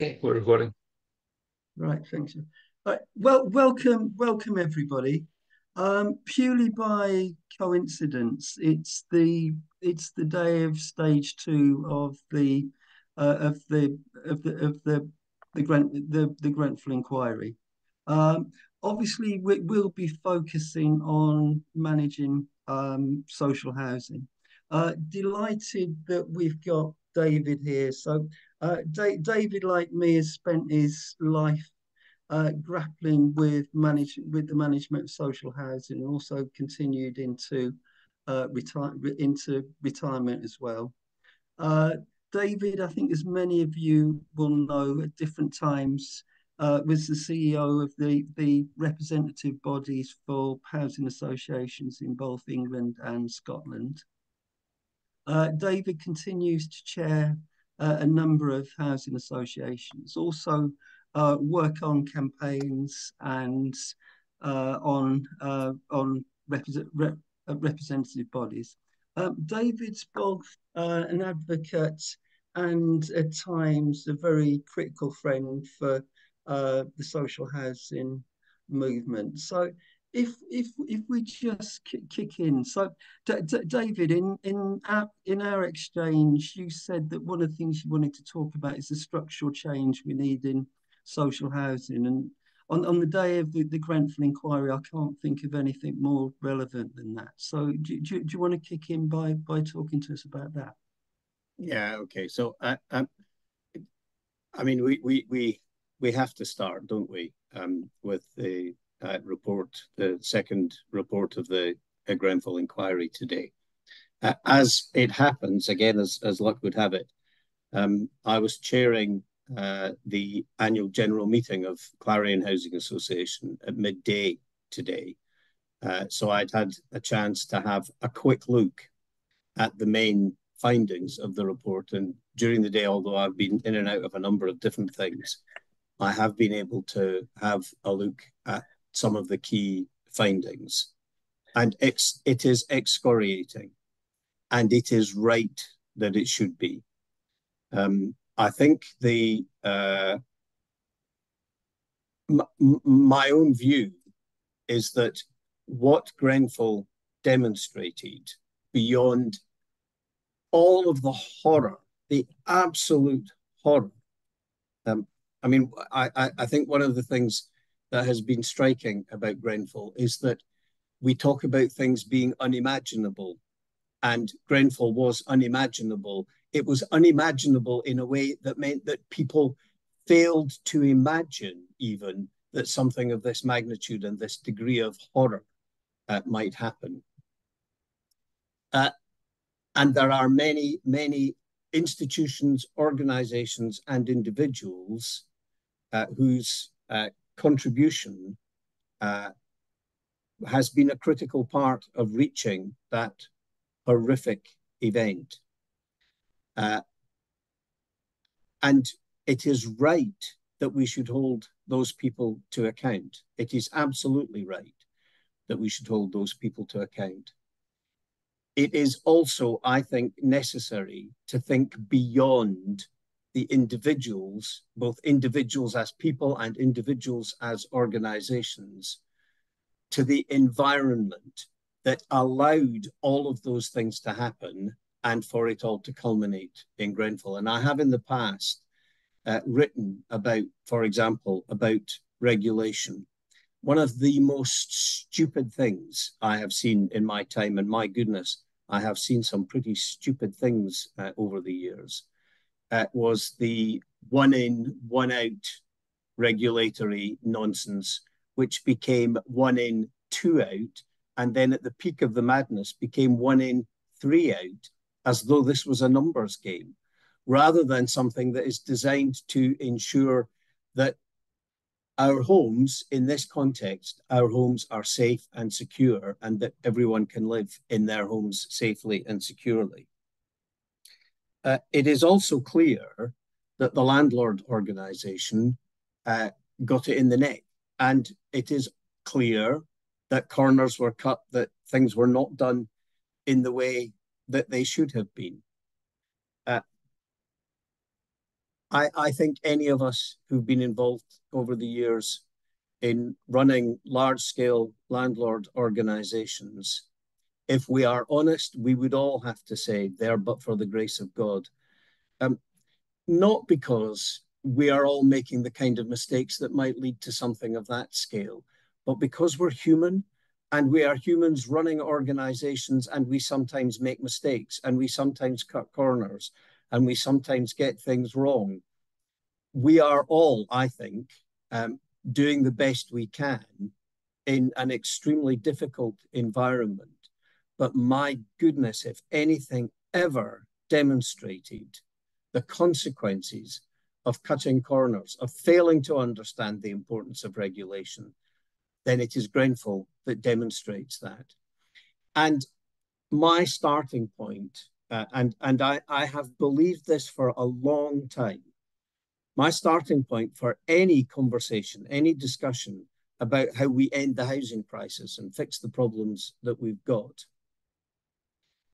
Okay, we're recording. Right, thanks. Welcome everybody. Purely by coincidence, it's the day of stage two of the Grenfell inquiry. Um, Obviously, we'll be focusing on managing social housing. Delighted that we've got David here. David, like me, has spent his life grappling with the management of social housing, and also continued into retirement as well. Uh, David, I think as many of you will know, at different times was the CEO of the representative bodies for housing associations in both England and Scotland. David continues to chair a number of housing associations, also work on campaigns and on representative bodies. David's both an advocate and at times a very critical friend for the social housing movement. So if we just kick in, so David, in our exchange, you said that one of the things you wanted to talk about is the structural change we need in social housing. And on the day of the Grenfell inquiry, I can't think of anything more relevant than that. So do you want to kick in by talking to us about that? Yeah, okay. So I mean, we have to start, don't we, with the report, the second report of the Grenfell inquiry today. As it happens, again, as luck would have it, I was chairing the annual general meeting of Clarion Housing Association at midday today. So I'd had a chance to have a quick look at the main findings of the report. And during the day, although I've been in and out of a number of different things, I have been able to have a look at some of the key findings. And it is excoriating, and it is right that it should be. I think my own view is that what Grenfell demonstrated, beyond all of the horror, the absolute horror. I mean, I think one of the things that has been striking about Grenfell is that we talk about things being unimaginable, and Grenfell was unimaginable. It was unimaginable in a way that meant that people failed to imagine even that something of this magnitude and this degree of horror might happen. And there are many, many institutions, organizations, and individuals whose contribution has been a critical part of reaching that horrific event. And it is right that we should hold those people to account. It is absolutely right that we should hold those people to account. It is also, I think, necessary to think beyond the individuals, both individuals as people and individuals as organizations, to the environment that allowed all of those things to happen and for it all to culminate in Grenfell. And I have in the past written about, for example, about regulation. One of the most stupid things I have seen in my time, and my goodness, I have seen some pretty stupid things over the years, was the one in, one out regulatory nonsense, which became one in, two out, and then at the peak of the madness became one in, three out, as though this was a numbers game, rather than something that is designed to ensure that our homes, in this context, our homes are safe and secure, and that everyone can live in their homes safely and securely. It is also clear that the landlord organisation got it in the neck, and it is clear that corners were cut, that things were not done in the way that they should have been. I think any of us who've been involved over the years in running large-scale landlord organizations, if we are honest, we would all have to say there but for the grace of God. Not because we are all making the kind of mistakes that might lead to something of that scale, but because we're human and we are humans running organizations, and we sometimes make mistakes and we sometimes cut corners and we sometimes get things wrong. We are all, I think, doing the best we can in an extremely difficult environment. But my goodness, if anything ever demonstrated the consequences of cutting corners, of failing to understand the importance of regulation, then it is Grenfell that demonstrates that. And my starting point, and I have believed this for a long time, my starting point for any conversation, any discussion about how we end the housing crisis and fix the problems that we've got,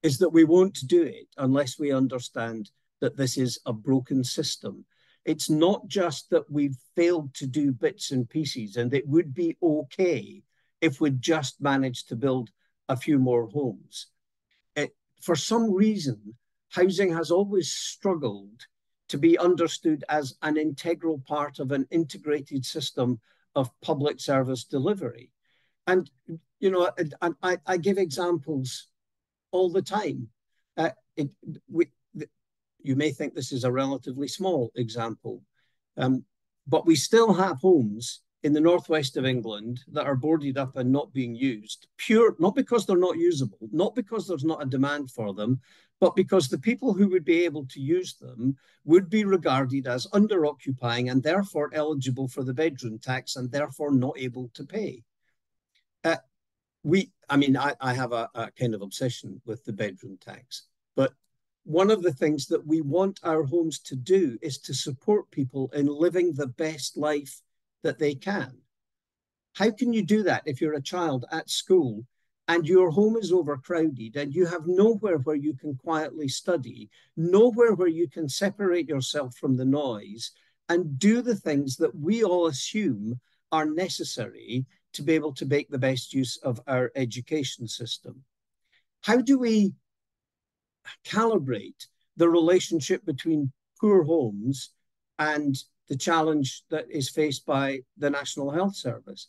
is that we won't do it unless we understand that this is a broken system. It's not just that we've failed to do bits and pieces, and it would be okay if we'd just managed to build a few more homes. For some reason, housing has always struggled to be understood as an integral part of an integrated system of public service delivery. And, you know, I give examples all the time. You may think this is a relatively small example, but we still have homes in the northwest of England that are boarded up and not being used, not because they're not usable, not because there's not a demand for them, but because the people who would be able to use them would be regarded as under-occupying and therefore eligible for the bedroom tax and therefore not able to pay. I have a kind of obsession with the bedroom tax, but one of the things that we want our homes to do is to support people in living the best life that they can. How can you do that if you're a child at school and your home is overcrowded and you have nowhere where you can quietly study, nowhere where you can separate yourself from the noise and do the things that we all assume are necessary to be able to make the best use of our education system? How do we calibrate the relationship between poor homes and the challenge that is faced by the National Health Service?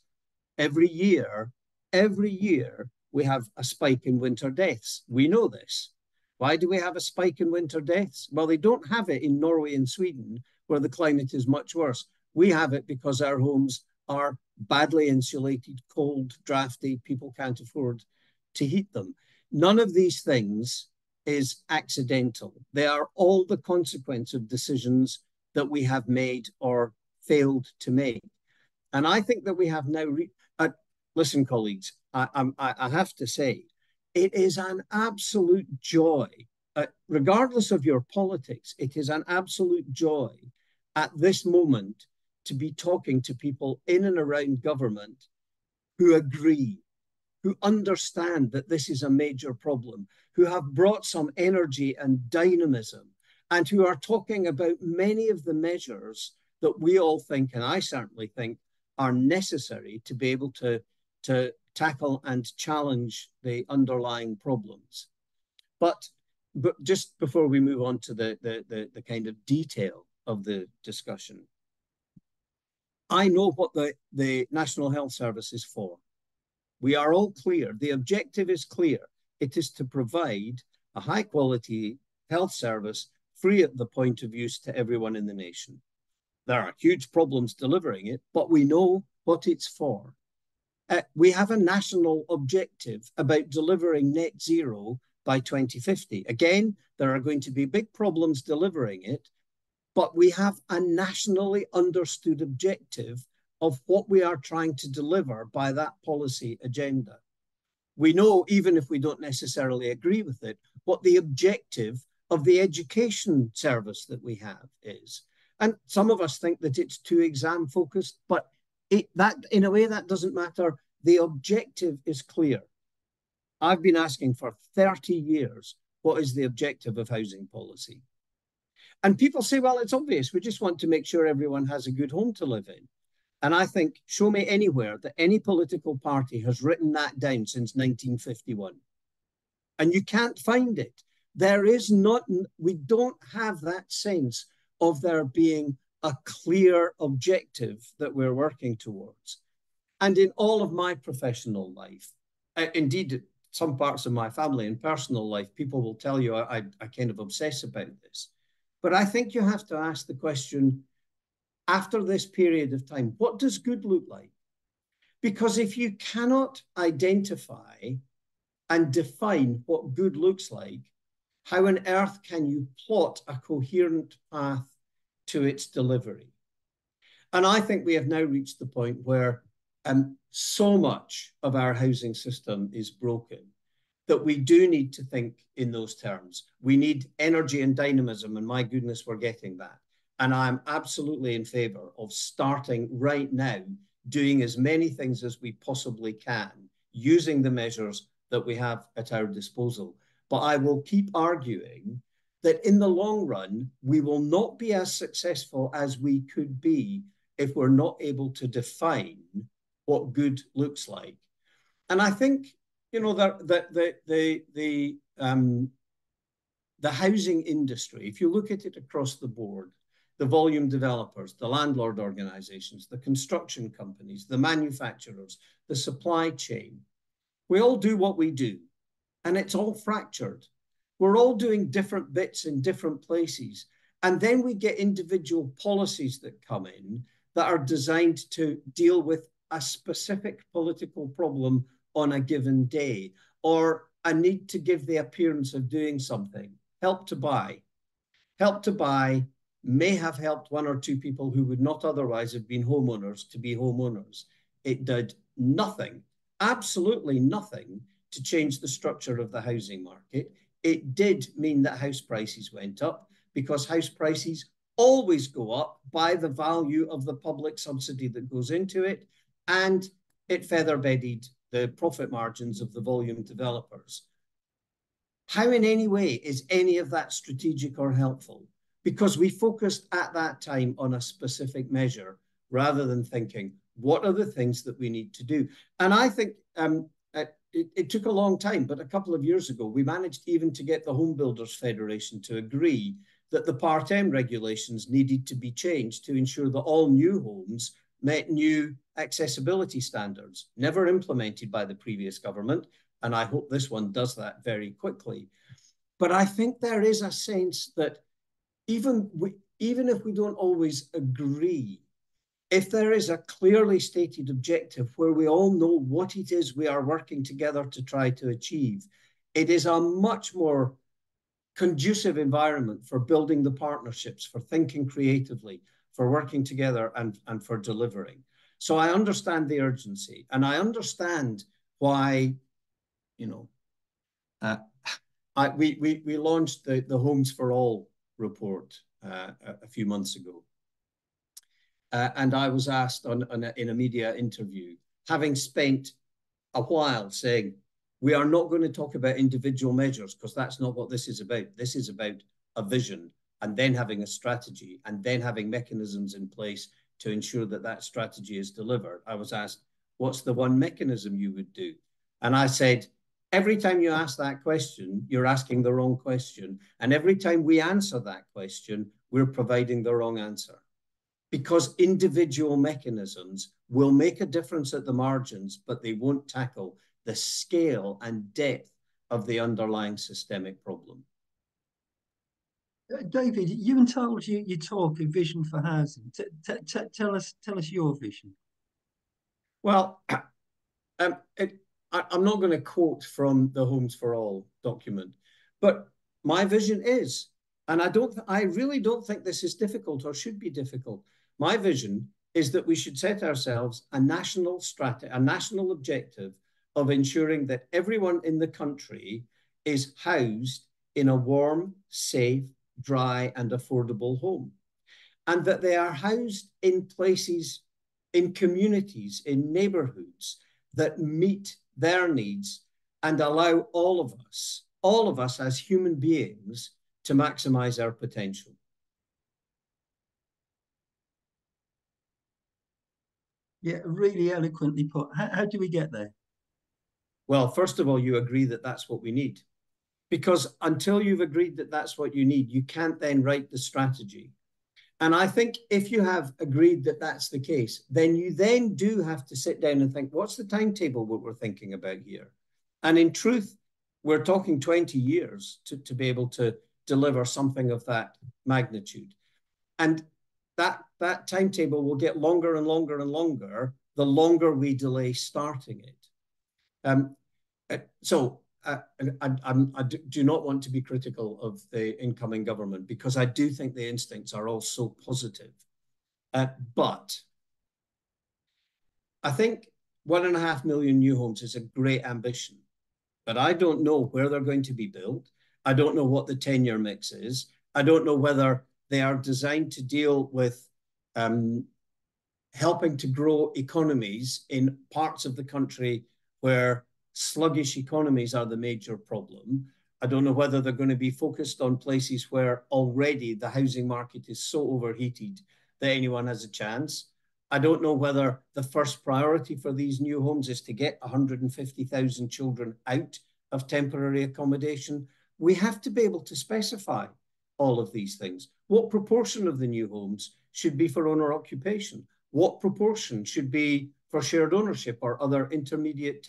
Every year, we have a spike in winter deaths. We know this. Why do we have a spike in winter deaths? Well, they don't have it in Norway and Sweden, where the climate is much worse. We have it because our homes are badly insulated, cold, drafty, people can't afford to heat them. None of these things is accidental. They are all the consequence of decisions that we have made or failed to make. And I think that we have now, listen, colleagues, I have to say, it is an absolute joy, regardless of your politics, it is an absolute joy at this moment to be talking to people in and around government who agree, who understand that this is a major problem, who have brought some energy and dynamism, and who are talking about many of the measures that we all think, and I certainly think, are necessary to be able to tackle and challenge the underlying problems. But just before we move on to the kind of detail of the discussion, I know what the National Health Service is for. We are all clear. The objective is clear. It is to provide a high quality health service free at the point of use to everyone in the nation. There are huge problems delivering it, but we know what it's for. We have a national objective about delivering net zero by 2050. Again, there are going to be big problems delivering it, but we have a nationally understood objective of what we are trying to deliver by that policy agenda. We know, even if we don't necessarily agree with it, what the objective of the education service that we have is. And some of us think that it's too exam focused, but that in a way that doesn't matter. The objective is clear. I've been asking for 30 years, what is the objective of housing policy? And people say, well, it's obvious. We just want to make sure everyone has a good home to live in. And I think, show me anywhere that any political party has written that down since 1951. And you can't find it. There is not, we don't have that sense of there being a clear objective that we're working towards. And in all of my professional life, indeed, some parts of my family and personal life, people will tell you I kind of obsess about this. But I think you have to ask the question, after this period of time, what does good look like? Because if you cannot identify and define what good looks like, how on earth can you plot a coherent path to its delivery? And I think we have now reached the point where so much of our housing system is broken that we do need to think in those terms. We need energy and dynamism, and my goodness, we're getting that. And I'm absolutely in favor of starting right now, doing as many things as we possibly can, using the measures that we have at our disposal. But I will keep arguing that in the long run, we will not be as successful as we could be if we're not able to define what good looks like. And I think, you know, the housing industry, if you look at it across the board, the volume developers, the landlord organizations, the construction companies, the manufacturers, the supply chain, we all do what we do, and it's all fractured. We're all doing different bits in different places. And then we get individual policies that come in that are designed to deal with a specific political problem on a given day, or a need to give the appearance of doing something. Help to Buy. Help to Buy may have helped one or two people who would not otherwise have been homeowners to be homeowners. It did nothing, absolutely nothing, to change the structure of the housing market. It did mean that house prices went up, because house prices always go up by the value of the public subsidy that goes into it, and it feather-bedded the profit margins of the volume developers. How in any way is any of that strategic or helpful? Because we focused at that time on a specific measure rather than thinking, what are the things that we need to do? And I think it took a long time, but a couple of years ago, we managed even to get the Home Builders Federation to agree that the Part M regulations needed to be changed to ensure that all new homes met new accessibility standards, never implemented by the previous government. And I hope this one does that very quickly. But I think there is a sense that even if we don't always agree, if there is a clearly stated objective where we all know what it is we are working together to try to achieve, it is a much more conducive environment for building the partnerships, for thinking creatively, for working together, and for delivering. So I understand the urgency, and I understand why, you know, we launched the Homes for All report a few months ago. And I was asked in a media interview, having spent a while saying, we are not going to talk about individual measures because that's not what this is about. This is about a vision, and then having a strategy, and then having mechanisms in place to ensure that that strategy is delivered. I was asked, what's the one mechanism you would do? And I said, every time you ask that question, you're asking the wrong question. And every time we answer that question, we're providing the wrong answer. Because individual mechanisms will make a difference at the margins, but they won't tackle the scale and depth of the underlying systemic problem. David, you entitled you talk a vision for housing. Tell us your vision. Well, I'm not going to quote from the Homes for All document, but my vision is, and I really don't think this is difficult or should be difficult. My vision is that we should set ourselves a national strategy, a national objective of ensuring that everyone in the country is housed in a warm, safe, dry, and affordable home. And that they are housed in places, in communities, in neighborhoods that meet their needs and allow all of us as human beings to maximize our potential. Yeah, really eloquently put. How do we get there? Well, first of all, you agree that that's what we need. Because until you've agreed that that's what you need, you can't then write the strategy. And I think if you have agreed that that's the case, then you then do have to sit down and think, what's the timetable what we're thinking about here? And in truth, we're talking 20 years to be able to deliver something of that magnitude. And that timetable will get longer and longer and longer the longer we delay starting it. Um, so I do not want to be critical of the incoming government because I do think the instincts are all so positive. But I think 1.5 million new homes is a great ambition, but I don't know where they're going to be built. I don't know what the tenure mix is. I don't know whether they are designed to deal with helping to grow economies in parts of the country where sluggish economies are the major problem. I don't know whether they're going to be focused on places where already the housing market is so overheated that anyone has a chance. I don't know whether the first priority for these new homes is to get 150,000 children out of temporary accommodation. We have to be able to specify all of these things. What proportion of the new homes should be for owner occupation? What proportion should be for shared ownership or other intermediate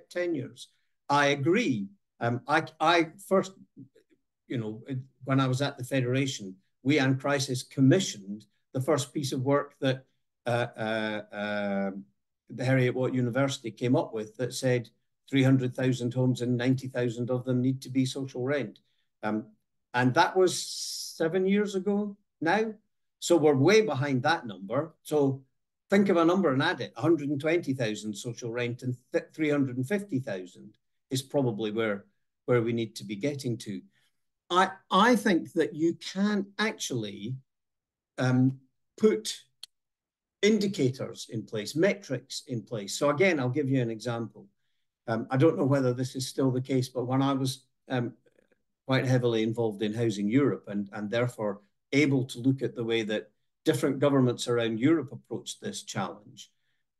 tenures? I agree. I first, when I was at the Federation, we and Crisis commissioned the first piece of work that the Heriot-Watt University came up with that said 300,000 homes and 90,000 of them need to be social rent. And that was 7 years ago now. So we're way behind that number. So think of a number and add it. 120,000 social rent and 350,000 is probably where we need to be getting to. I think that you can actually put indicators in place, metrics in place. So again, I'll give you an example. I don't know whether this is still the case, but when I was quite heavily involved in Housing Europe and therefore able to look at the way that different governments around Europe approached this challenge,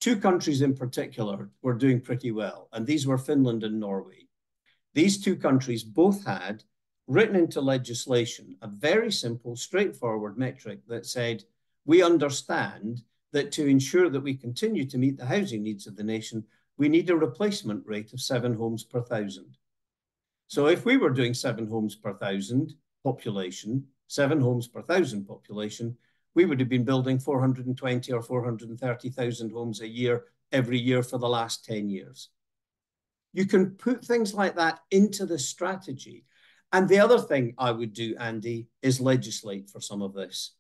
two countries in particular were doing pretty well, and these were Finland and Norway. These two countries both had written into legislation a very simple, straightforward metric that said, we understand that to ensure that we continue to meet the housing needs of the nation, we need a replacement rate of 7 homes per 1,000. So if we were doing 7 homes per 1,000 population, 7 homes per 1,000 population, we would have been building 420 or 430,000 homes a year every year for the last 10 years. You can put things like that into the strategy. And the other thing I would do, Andy, is legislate for some of this.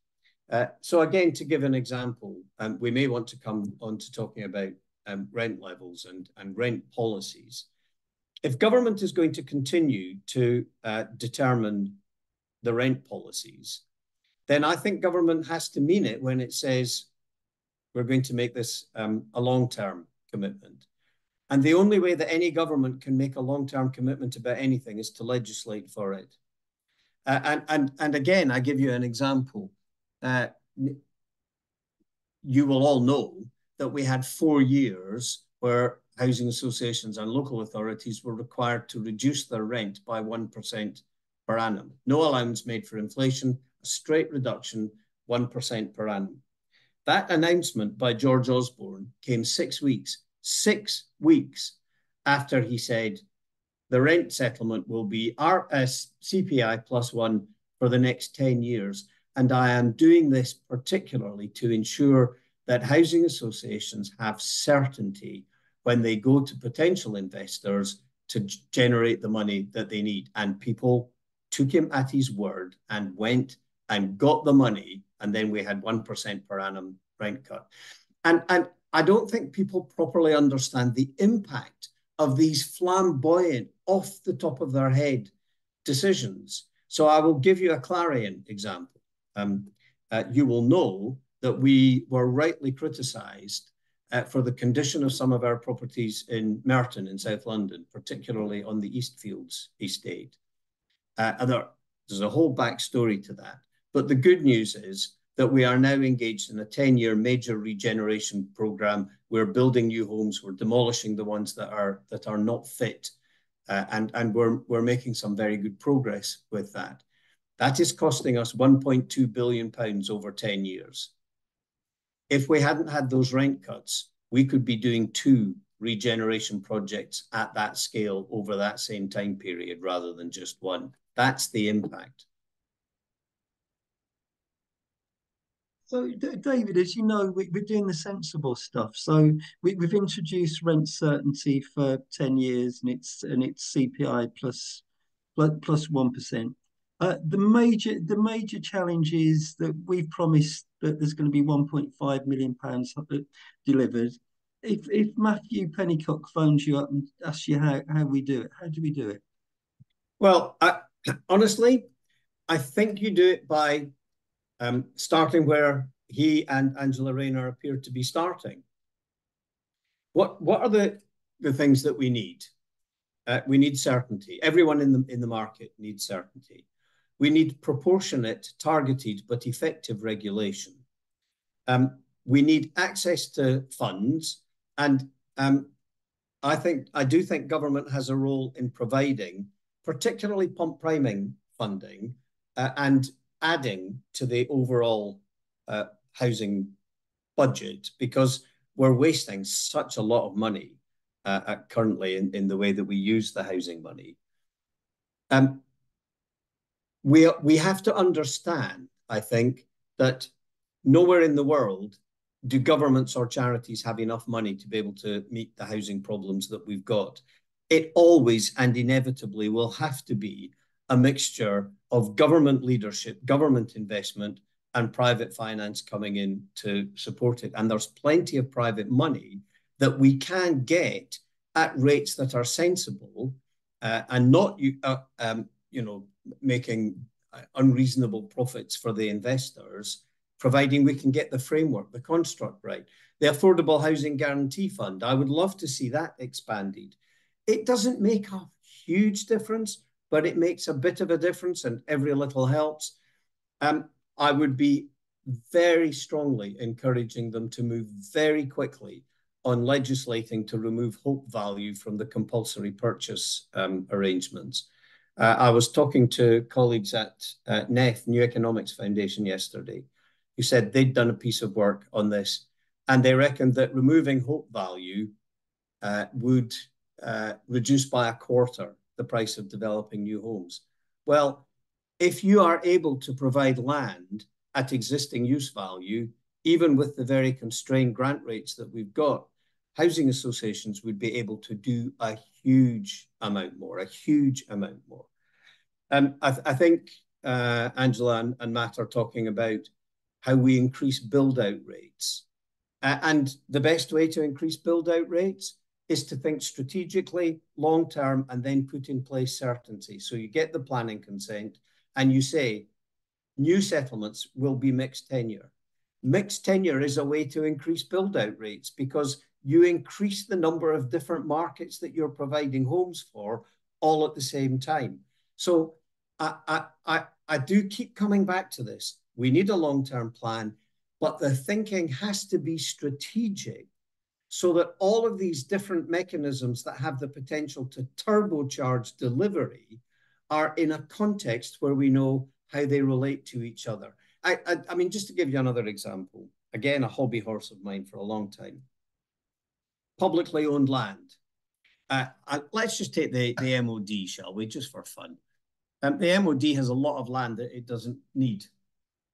So again, to give an example, we may want to come on to talking about rent levels and rent policies. If government is going to continue to determine the rent policies, then I think government has to mean it when it says we're going to make this a long-term commitment. And the only way that any government can make a long-term commitment about anything is to legislate for it. And again, I give you an example. You will all know that we had 4 years where housing associations and local authorities were required to reduce their rent by 1% per annum. No allowance made for inflation, a straight reduction, 1% per annum. That announcement by George Osborne came 6 weeks after he said the rent settlement will be CPI plus 1 for the next 10 years. And I am doing this particularly to ensure that housing associations have certainty when they go to potential investors to generate the money that they need. And people took him at his word and went and got the money. And then we had 1% per annum rent cut. And I don't think people properly understand the impact of these flamboyant, off the top of their head decisions. So I will give you a Clarion example. You will know that we were rightly criticised for the condition of some of our properties in Merton in South London, particularly on the Eastfields estate. There's a whole backstory to that. But the good news is that we are now engaged in a 10-year major regeneration programme we're building new homes, we're demolishing the ones that are not fit, and we're making some very good progress with that. That is costing us £1.2 billion over 10 years. If we hadn't had those rent cuts, we could be doing 2 regeneration projects at that scale over that same time period rather than just 1. That's the impact. So, David, as you know, we're doing the sensible stuff. So we've introduced rent certainty for 10 years, and it's CPI plus 1%. The major challenge is that we've promised that there's going to be £1.5 million delivered. If Matthew Pennycock phones you up and asks you how we do it, how do we do it? Well, honestly, I think you do it by starting where he and Angela Rayner appear to be starting. What are the things that we need? We need certainty. Everyone in the market needs certainty. We need proportionate, targeted, but effective regulation. We need access to funds, and I do think government has a role in providing, particularly pump priming funding, and adding to the overall housing budget, because we're wasting such a lot of money currently in the way that we use the housing money. We have to understand, I think, that nowhere in the world do governments or charities have enough money to be able to meet the housing problems that we've got. It always and inevitably will have to be a mixture of government leadership, government investment, and private finance coming in to support it. And there's plenty of private money that we can get at rates that are sensible and not, making unreasonable profits for the investors, providing we can get the framework, the construct right. The Affordable Housing Guarantee Fund, I would love to see that expanded. It doesn't make a huge difference, but it makes a bit of a difference, and every little helps. I would be very strongly encouraging them to move very quickly on legislating to remove hope value from the compulsory purchase arrangements. I was talking to colleagues at NEF, New Economics Foundation, yesterday, who said they'd done a piece of work on this, and they reckoned that removing hope value would reduce by a quarter the price of developing new homes. Well, if you are able to provide land at existing use value, even with the very constrained grant rates that we've got, housing associations would be able to do a huge amount more. I think Angela and Matt are talking about how we increase build-out rates. And the best way to increase build-out rates is to think strategically, long-term, and then put in place certainty. So you get the planning consent, and you say, new settlements will be mixed tenure. Mixed tenure is a way to increase build-out rates, because you increase the number of different markets that you're providing homes for all at the same time. So I do keep coming back to this. We need a long-term plan, but the thinking has to be strategic, so that all of these different mechanisms that have the potential to turbocharge delivery are in a context where we know how they relate to each other. I mean, just to give you another example, again, a hobby horse of mine for a long time, publicly owned land. Let's just take the MOD, shall we, just for fun. The MOD has a lot of land that it doesn't need,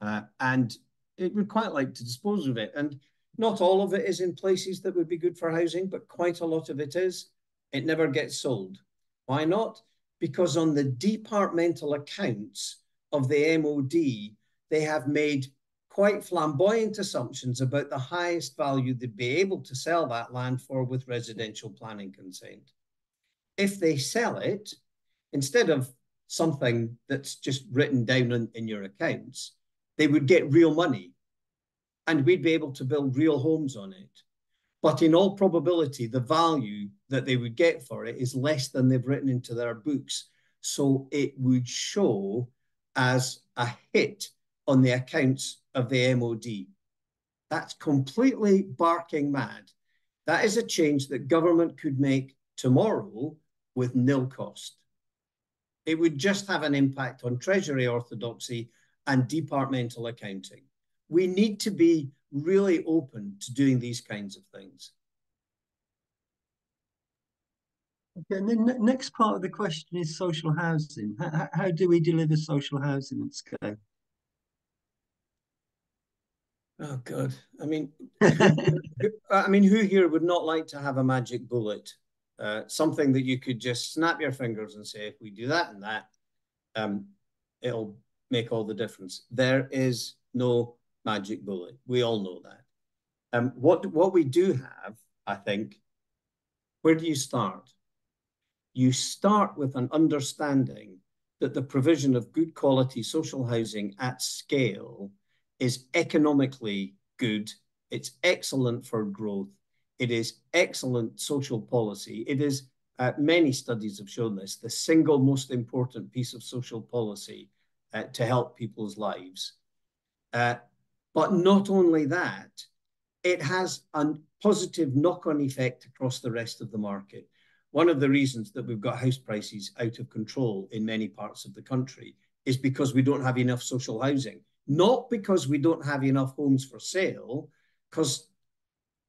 and it would quite like to dispose of it. And not all of it is in places that would be good for housing, but quite a lot of it is. It never gets sold. Why not? Because on the departmental accounts of the MOD, they have made quite flamboyant assumptions about the highest value they'd be able to sell that land for with residential planning consent. If they sell it, instead of something that's just written down in your accounts, they would get real money, and we'd be able to build real homes on it. But in all probability, the value that they would get for it is less than they've written into their books. So it would show as a hit on the accounts of the MOD. That's completely barking mad. That is a change that government could make tomorrow with nil cost. It would just have an impact on Treasury orthodoxy and departmental accounting. We need to be really open to doing these kinds of things. Okay, and then next part of the question is social housing. How do we deliver social housing at scale? Oh God! I mean, who here would not like to have a magic bullet, something that you could just snap your fingers and say, if we do that and that, it'll make all the difference. There is no magic bullet. We all know that. What we do have, I think, where do you start? You start with an understanding that the provision of good quality social housing at scale is economically good. It's excellent for growth. It is excellent social policy. It is, many studies have shown this, the single most important piece of social policy to help people's lives. But not only that, it has a positive knock-on effect across the rest of the market. One of the reasons that we've got house prices out of control in many parts of the country is because we don't have enough social housing. Not because we don't have enough homes for sale, because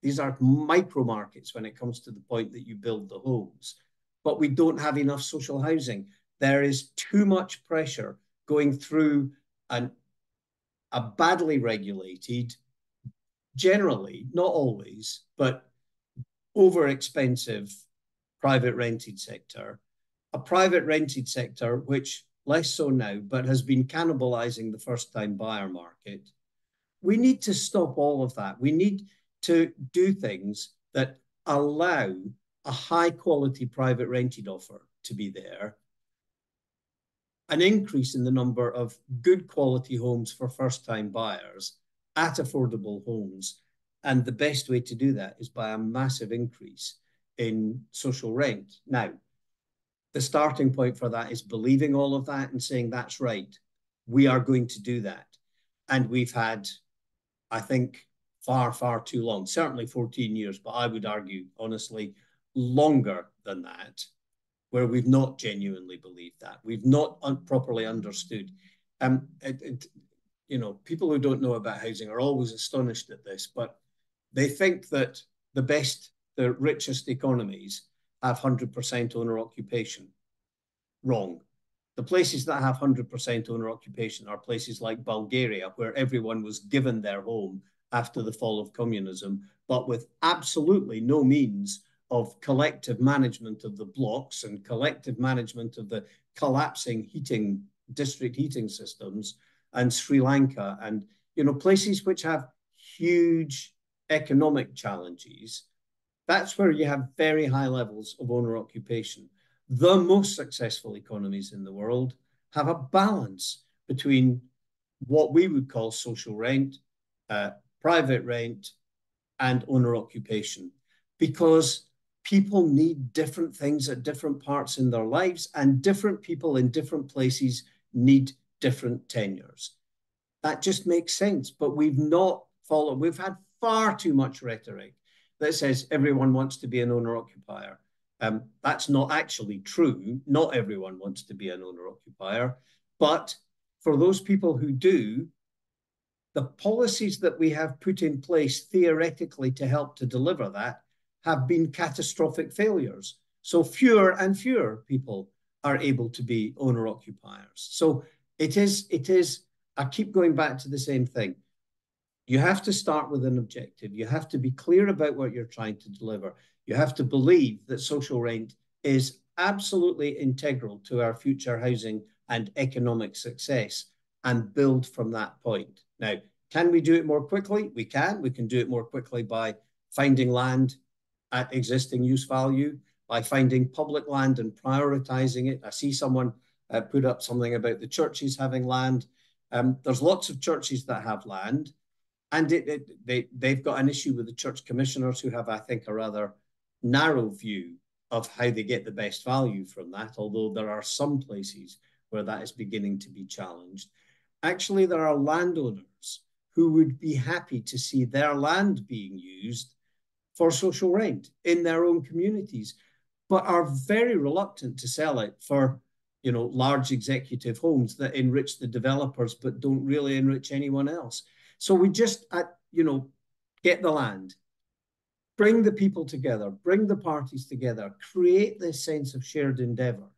these are micro markets when it comes to the point that you build the homes, but we don't have enough social housing. There is too much pressure going through a badly regulated, generally, not always, but over expensive private rented sector, a private rented sector which less so now, but has been cannibalizing the first-time buyer market. We need to stop all of that. We need to do things that allow a high-quality private rented offer to be there, an increase in the number of good quality homes for first-time buyers at affordable homes. And the best way to do that is by a massive increase in social rent. Now, the starting point for that is believing all of that and saying, that's right, we are going to do that. And we've had, I think, far, far too long, certainly 14 years, but I would argue, honestly, longer than that, where we've not genuinely believed that. We've not properly understood. People who don't know about housing are always astonished at this, but they think that the richest economies have 100% owner occupation. Wrong. The places that have 100% owner occupation are places like Bulgaria, where everyone was given their home after the fall of communism, but with absolutely no means of collective management of the blocks and collective management of the collapsing district heating systems, and Sri Lanka, and places which have huge economic challenges. That's where you have very high levels of owner occupation. The most successful economies in the world have a balance between what we would call social rent, private rent, and owner occupation, because people need different things at different parts in their lives, and different people in different places need different tenures. That just makes sense, but we've not followed. We've had far too much rhetoric that says everyone wants to be an owner-occupier. That's not actually true. Not everyone wants to be an owner-occupier, but for those people who do, the policies that we have put in place theoretically to help to deliver that have been catastrophic failures. So fewer and fewer people are able to be owner-occupiers. So it is, I keep going back to the same thing. You have to start with an objective. You have to be clear about what you're trying to deliver. You have to believe that social rent is absolutely integral to our future housing and economic success, and build from that point. Now, can we do it more quickly? We can. We can do it more quickly by finding land at existing use value, by finding public land and prioritizing it. I see someone put up something about the churches having land. There's lots of churches that have land, and they've got an issue with the church commissioners, who have, I think, a rather narrow view of how they get the best value from that, although there are some places where that is beginning to be challenged. Actually, there are landowners who would be happy to see their land being used for social rent in their own communities, but are very reluctant to sell it for, you know, large executive homes that enrich the developers but don't really enrich anyone else. So we just, you know, get the land, bring the people together, bring the parties together, create this sense of shared endeavor,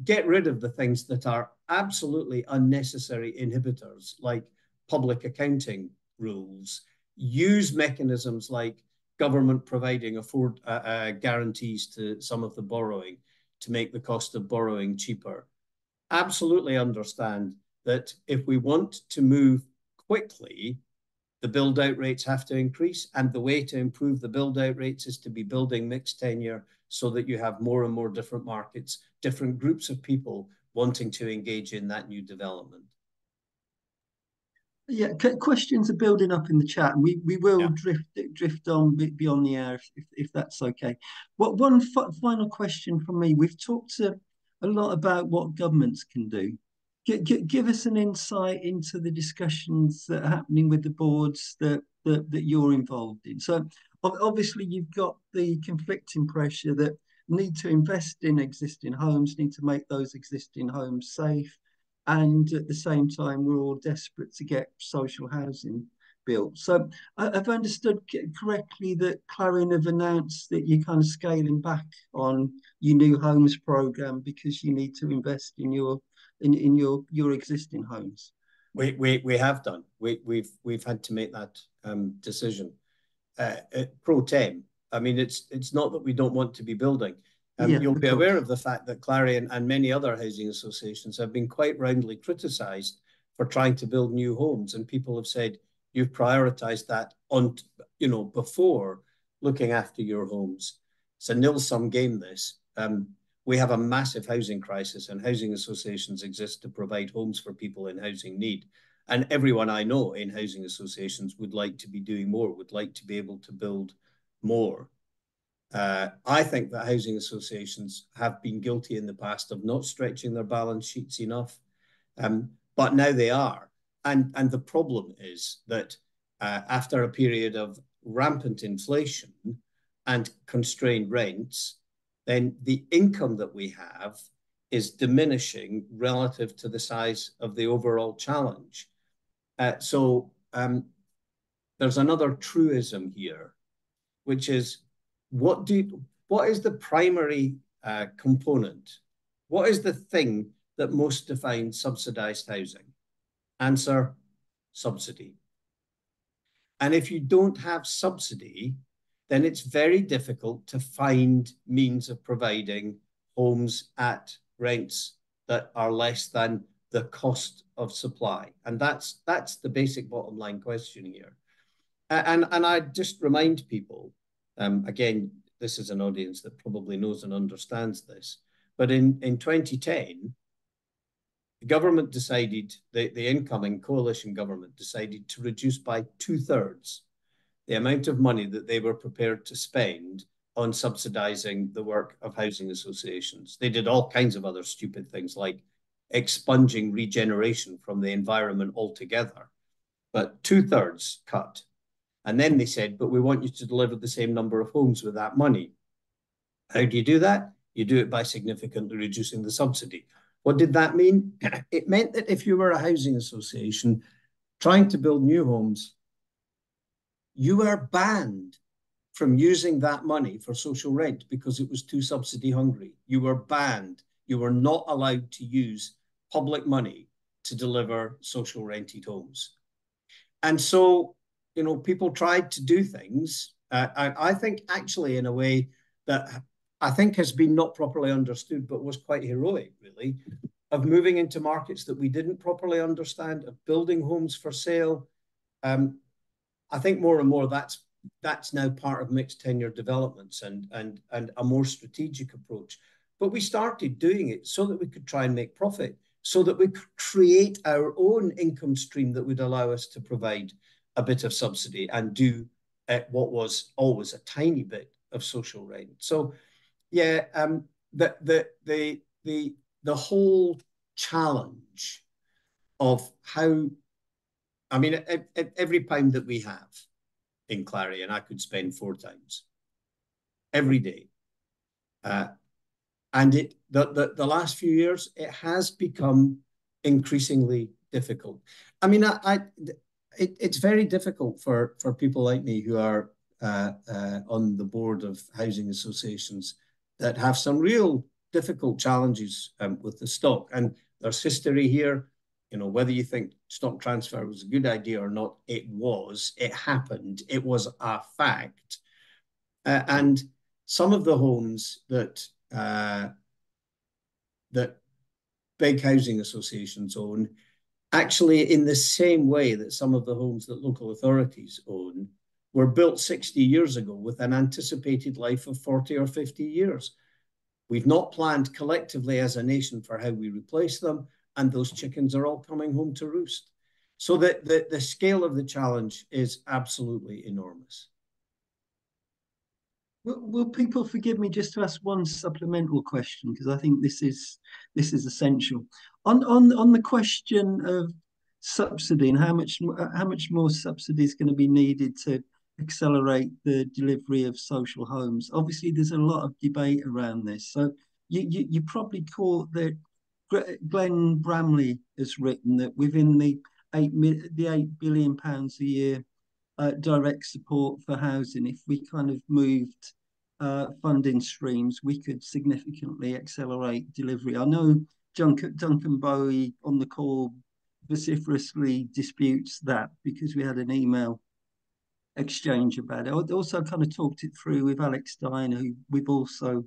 get rid of the things that are absolutely unnecessary inhibitors, like public accounting rules, use mechanisms like government providing guarantees to some of the borrowing to make the cost of borrowing cheaper. Absolutely understand that if we want to move quickly, the build out rates have to increase. And the way to improve the build out rates is to be building mixed tenure so that you have more and more different markets, different groups of people wanting to engage in that new development. Yeah, questions are building up in the chat, and we will Yeah. drift on beyond the hour if that's okay. What one final question from me? We've talked a lot about what governments can do. Give us an insight into the discussions that are happening with the boards that you're involved in. So obviously you've got the conflicting pressure that need to invest in existing homes, need to make those existing homes safe, and at the same time we're all desperate to get social housing built. So I've understood correctly that Clarion have announced that you're kind of scaling back on your new homes program because you need to invest in your existing homes. We have done. We've had to make that decision. Pro tem. I mean, it's not that we don't want to be building. Yeah, You'll of be aware course. of the fact that Clarion and many other housing associations have been quite roundly criticised for trying to build new homes, and people have said you've prioritised that on, you know, before looking after your homes. It's a nil-sum game. This. We have a massive housing crisis, and housing associations exist to provide homes for people in housing need. And everyone I know in housing associations would like to be doing more, would like to be able to build more. I think that housing associations have been guilty in the past of not stretching their balance sheets enough, but now they are. And the problem is that after a period of rampant inflation and constrained rents, then the income that we have is diminishing relative to the size of the overall challenge. So there's another truism here, which is what is the primary component? What is the thing that most defines subsidized housing? Answer: subsidy. And if you don't have subsidy, then it's very difficult to find means of providing homes at rents that are less than the cost of supply. And that's the basic bottom line question here. And I just remind people, again, this is an audience that probably knows and understands this, but in 2010, the government decided, the incoming coalition government decided to reduce by 2/3 the amount of money that they were prepared to spend on subsidizing the work of housing associations. They did all kinds of other stupid things like expunging regeneration from the environment altogether, but 2/3 cut. And then they said, but we want you to deliver the same number of homes with that money. How do you do that? You do it by significantly reducing the subsidy. What did that mean? It meant that if you were a housing association trying to build new homes, you were banned from using that money for social rent because it was too subsidy hungry. You were banned. You were not allowed to use public money to deliver social rented homes. And so, you know, people tried to do things, I think actually in a way that I think has been not properly understood, but was quite heroic, really, of moving into markets that we didn't properly understand, of building homes for sale. I think more and more that's now part of mixed tenure developments and a more strategic approach. But we started doing it so that we could try and make profit, so that we could create our own income stream that would allow us to provide a bit of subsidy and do what was always a tiny bit of social rent. So, yeah, the whole challenge of how, I mean, every pound that we have in Clarion, I could spend 4 times every day. And the last few years, it has become increasingly difficult. I mean, it's very difficult for people like me who are on the board of housing associations that have some real difficult challenges with the stock. And there's history here. You know, whether you think stock transfer was a good idea or not, it happened, it was a fact. And some of the homes that big housing associations own, actually in the same way that some of the homes that local authorities own, were built 60 years ago with an anticipated life of 40 or 50 years. We've not planned collectively as a nation for how we replace them, and those chickens are all coming home to roost. So the scale of the challenge is absolutely enormous. Will people forgive me just to ask one supplemental question, because I think this is essential. On the question of subsidy and how much more subsidy is going to be needed to accelerate the delivery of social homes. Obviously, there's a lot of debate around this. So you probably caught that Glenn Bramley has written that within the £8 billion a year direct support for housing, if we kind of moved funding streams, we could significantly accelerate delivery. I know Duncan Bowie on the call vociferously disputes that, because we had an email exchange about it. I also kind of talked it through with Alex Steiner, who we've also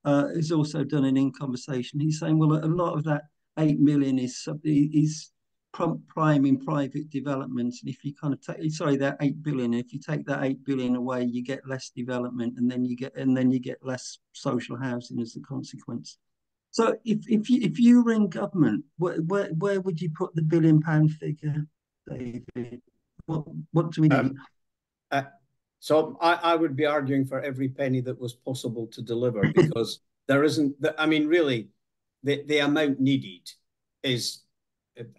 has also done an in conversation. He's saying, well, a lot of that 8 million is prime in private development, and if you kind of take, sorry, that 8 billion, if you take that 8 billion away, you get less development, and then you get less social housing as a consequence. So if you were in government, where would you put the £1 billion figure, David? What do we need? So I would be arguing for every penny that was possible to deliver, because there isn't, I mean, really, the amount needed is,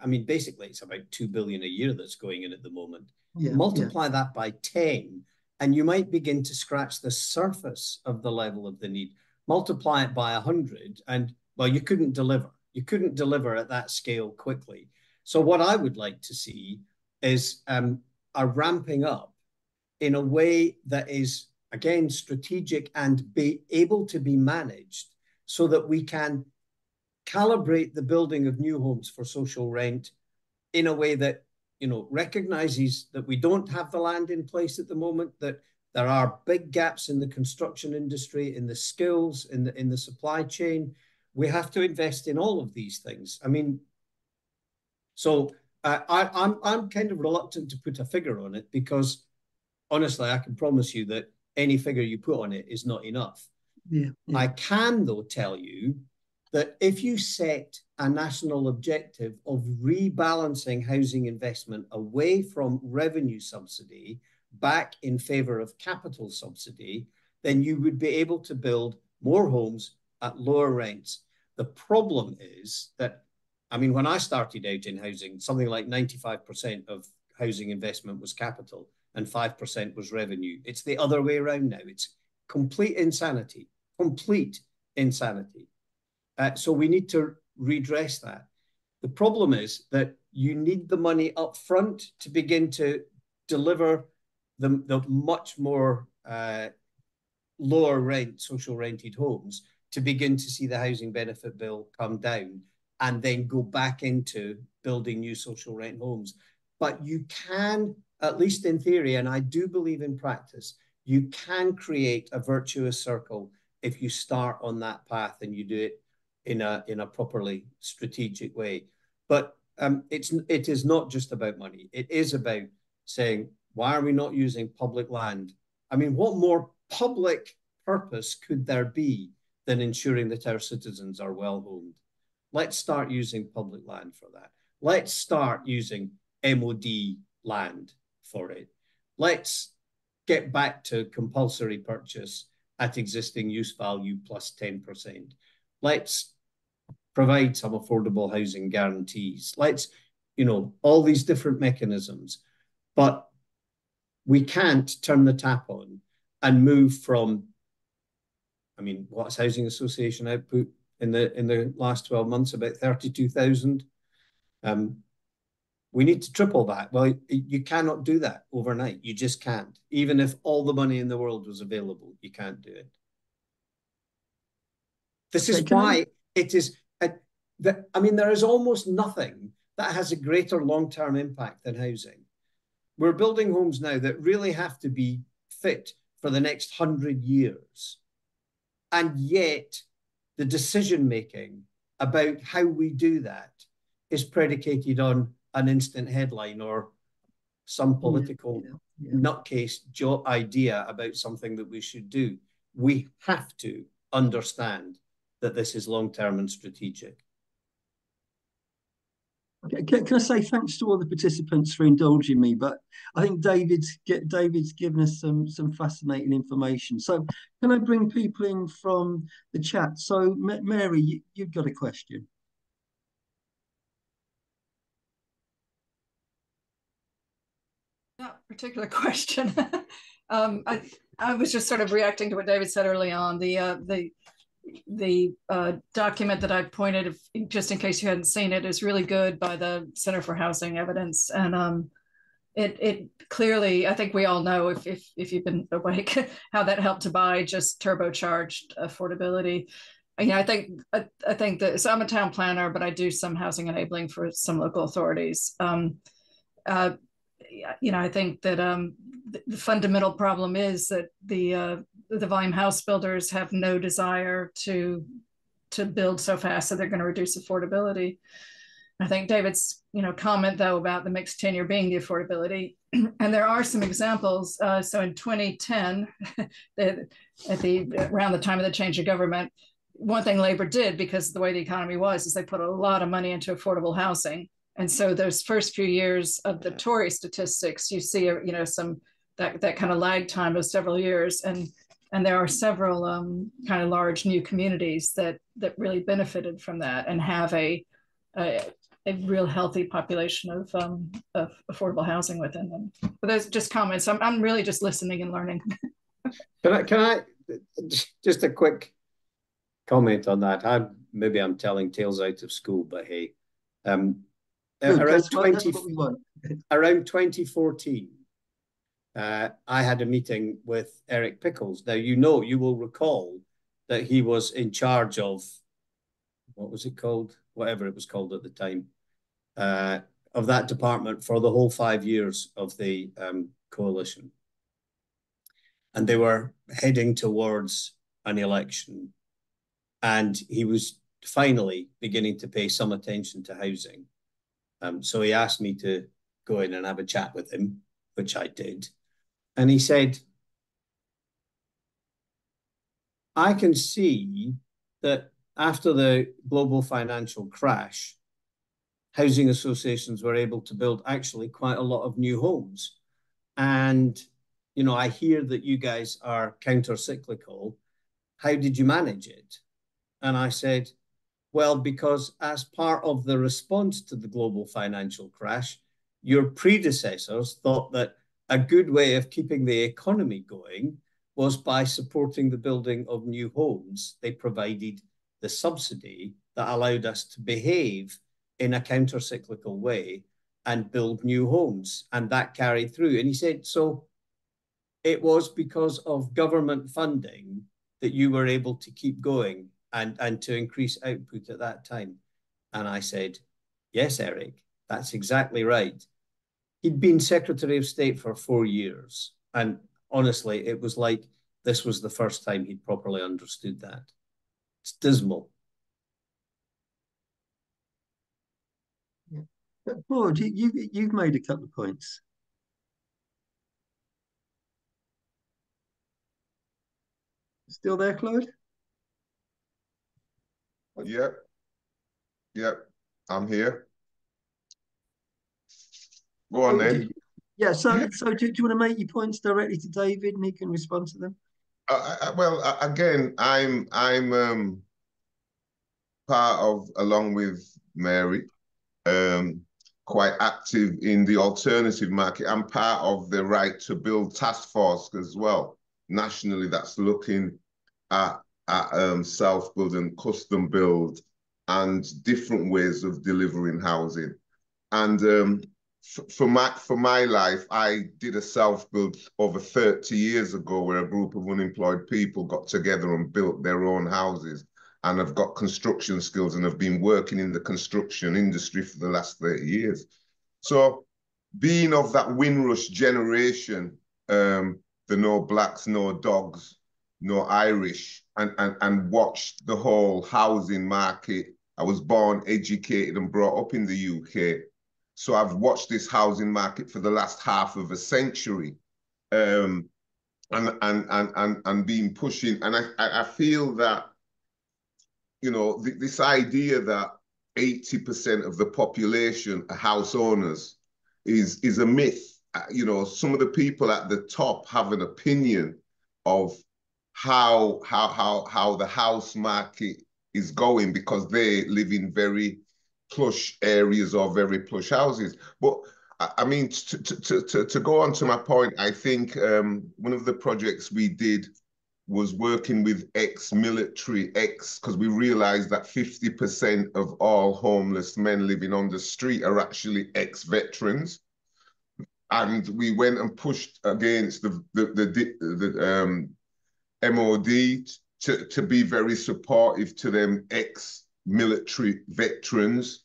I mean, basically it's about 2 billion a year that's going in at the moment. Multiply that by 10, and you might begin to scratch the surface of the level of the need. Multiply it by 100, and well, you couldn't deliver. You couldn't deliver at that scale quickly. So what I would like to see is a ramping up in a way that is, again, strategic and be able to be managed, so that we can calibrate the building of new homes for social rent in a way that, you know, recognizes that we don't have the land in place at the moment, that there are big gaps in the construction industry, in the skills, in the supply chain. We have to invest in all of these things. I mean, so I'm kind of reluctant to put a figure on it, because honestly, I can promise you that any figure you put on it is not enough. I can, though, tell you that if you set a national objective of rebalancing housing investment away from revenue subsidy back in favor of capital subsidy, then you would be able to build more homes at lower rents. The problem is that, I mean, when I started out in housing, something like 95% of housing investment was capital and 5% was revenue. It's the other way around now. It's complete insanity, complete insanity. So we need to redress that. The problem is that you need the money up front to begin to deliver the much more lower rent, social rented homes, to begin to see the housing benefit bill come down, and then go back into building new social rent homes. But you can, at least in theory, and I do believe in practice, you can create a virtuous circle if you start on that path and you do it in a properly strategic way. But it is not just about money. It is about saying, why are we not using public land? I mean, what more public purpose could there be than ensuring that our citizens are well homed? Let's start using public land for that. Let's start using MOD land for it. Let's get back to compulsory purchase at existing use value plus 10%. Let's provide some affordable housing guarantees. Let's, you know, all these different mechanisms. But We can't turn the tap on and move from, I mean, what's housing association output in the last 12 months? About 32,000. We need to triple that. Well, you cannot do that overnight. You just can't. Even if all the money in the world was available, you can't do it. This is why it is, I mean, there is almost nothing that has a greater long-term impact than housing. We're building homes now that really have to be fit for the next 100 years. And yet the decision-making about how we do that is predicated on an instant headline or some political nutcase idea about something that we should do. We have to understand that this is long-term and strategic. Can I say thanks to all the participants for indulging me? But I think David's given us some fascinating information. So can I bring people in from the chat? So Mary, you've got a question. Not a particular question. I was just sort of reacting to what David said early on. The document that I pointed, just in case you hadn't seen it, is really good by the Center for Housing Evidence, and it clearly, I think we all know, if you've been awake, how that helped to buy just turbocharged affordability. You know, I think that, so I'm a town planner, but I do some housing enabling for some local authorities. You know, I think that the fundamental problem is that the volume house builders have no desire to build so fast that they're going to reduce affordability. I think David's comment though about the mixed tenure being the affordability, and there are some examples. So in 2010, around the time of the change of government, one thing Labor did, because the way the economy was, is they put a lot of money into affordable housing. And so those first few years of the Tory statistics, you see, some that kind of lag time of several years, and there are several kind of large new communities that really benefited from that and have a real healthy population of affordable housing within them. But those just comments. I'm really just listening and learning. Can I just a quick comment on that? Maybe I'm telling tales out of school, but hey. Around 2014, I had a meeting with Eric Pickles. Now, you will recall that he was in charge of, what was it called? Whatever it was called at the time, of that department for the whole 5 years of the coalition. And they were heading towards an election. And he was finally beginning to pay some attention to housing. So he asked me to go in and have a chat with him, which I did. And he said, I can see that after the global financial crash, housing associations were able to build actually quite a lot of new homes. And, I hear that you guys are counter-cyclical. How did you manage it? And I said, well, because as part of the response to the global financial crash, your predecessors thought that a good way of keeping the economy going was by supporting the building of new homes. They provided the subsidy that allowed us to behave in a counter-cyclical way and build new homes. And that carried through. And he said, so it was because of government funding that you were able to keep going and to increase output at that time. And I said, yes, Eric, that's exactly right. He'd been Secretary of State for 4 years. And honestly, it was like this was the first time he'd properly understood that. It's dismal. Yeah. Claude, you've made a couple of points. Still there, Claude? Yep, I'm here. Go on then. Yeah, so do you want to make your points directly to David and he can respond to them? Well, again, I'm part of, along with Mary, quite active in the alternative market. I'm part of the Right to Build task force as well, nationally, that's looking at self-build and custom build and different ways of delivering housing. And for my life, I did a self-build over 30 years ago where a group of unemployed people got together and built their own houses. And I've got construction skills and have been working in the construction industry for the last 30 years. So being of that Windrush generation, the no blacks, no dogs, no Irish, and watched the whole housing market. I was born, educated, and brought up in the UK. So I've watched this housing market for the last half of a century, and been pushing. And I feel that, you know, this idea that 80% of the population are house owners is a myth. You know, some of the people at the top have an opinion of how the house market is going because they live in very plush areas or very plush houses. But I mean, to go on to my point, I think one of the projects we did was working with ex-military, because we realized that 50% of all homeless men living on the street are actually ex-veterans. And we went and pushed against the MOD to be very supportive to them ex-military veterans.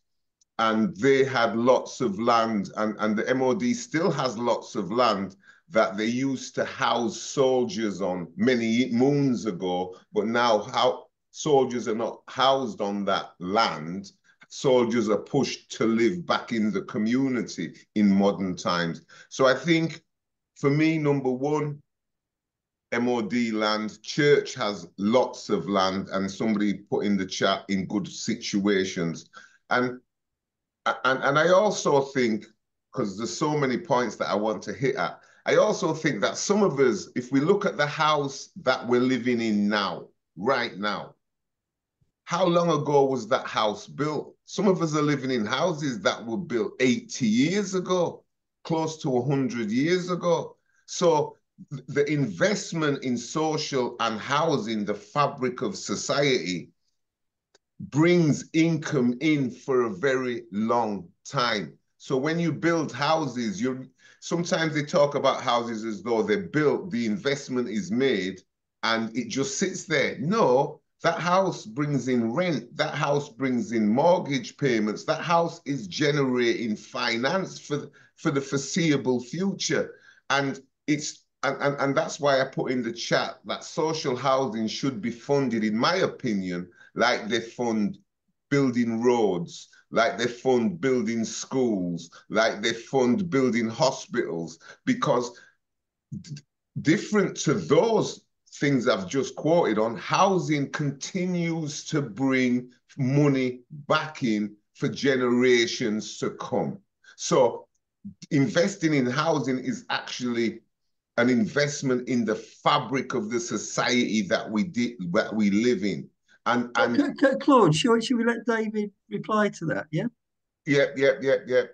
And they had lots of land, and the MOD still has lots of land that they used to house soldiers on many moons ago, but now how soldiers are not housed on that land. Soldiers are pushed to live back in the community in modern times. So I think, for me, number one, MOD land. Church has lots of land, and somebody put in the chat, in good situations. And I also think, because there's so many points that I want to hit at, I also think that some of us, if we look at the house that we're living in now, right now, how long ago was that house built? Some of us are living in houses that were built 80 years ago, close to 100 years ago. So the investment in social and housing, the fabric of society, brings income in for a very long time. So when you build houses, sometimes they talk about houses as though they're built, the investment is made, and it just sits there. No, that house brings in rent, that house brings in mortgage payments, that house is generating finance for the foreseeable future. And that's why I put in the chat that social housing should be funded, in my opinion, like they fund building roads, like they fund building schools, like they fund building hospitals, because different to those things I've just quoted on, housing continues to bring money back in for generations to come. So investing in housing is actually an investment in the fabric of the society that we live in. And Claude, should we let David reply to that? Yeah. Yeah.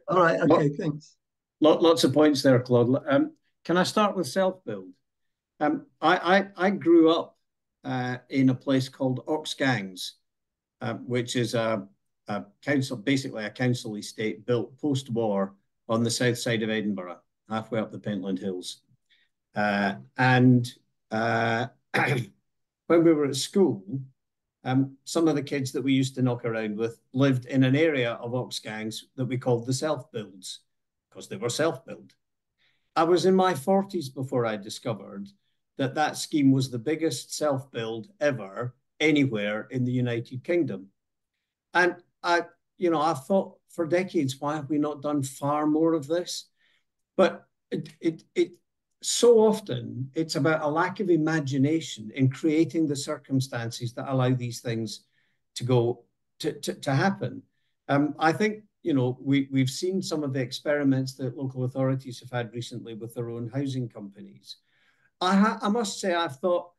All right. Okay. Thanks. Lots of points there, Claude. Can I start with self-build? I grew up in a place called Oxgangs, which is a council, basically a council estate built post-war on the south side of Edinburgh, halfway up the Pentland Hills. And when we were at school, some of the kids that we used to knock around with lived in an area of Oxgangs that we called the self-builds, because they were self-build. I was in my 40s before I discovered that that scheme was the biggest self-build ever anywhere in the United Kingdom. And I thought for decades, why have we not done far more of this? But so often it's about a lack of imagination in creating the circumstances that allow these things to happen. I think, we've seen some of the experiments that local authorities have had recently with their own housing companies. I must say, I've thought,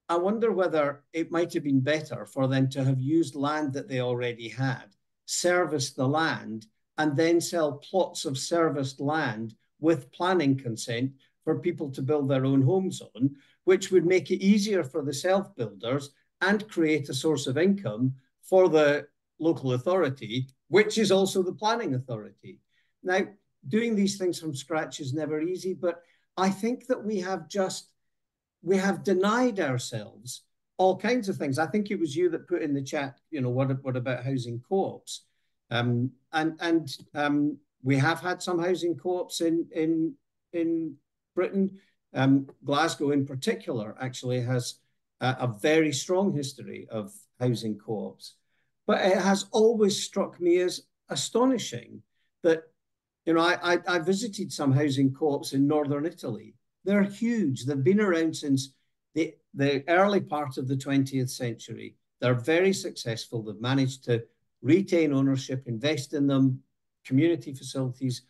I wonder whether it might have been better for them to have used land that they already had, serviced the land, and then sell plots of serviced land with planning consent for people to build their own homes on, which would make it easier for the self-builders and create a source of income for the local authority, which is also the planning authority. Now, doing these things from scratch is never easy, but I think that we have denied ourselves all kinds of things. I think it was you that put in the chat, you know, what about housing co-ops? We have had some housing co-ops in Britain. Glasgow in particular actually has a very strong history of housing co-ops. But it has always struck me as astonishing that, you know, I visited some housing co-ops in northern Italy. They're huge. They've been around since the early part of the 20th century. They're very successful. They've managed to retain ownership, invest in them, community facilities,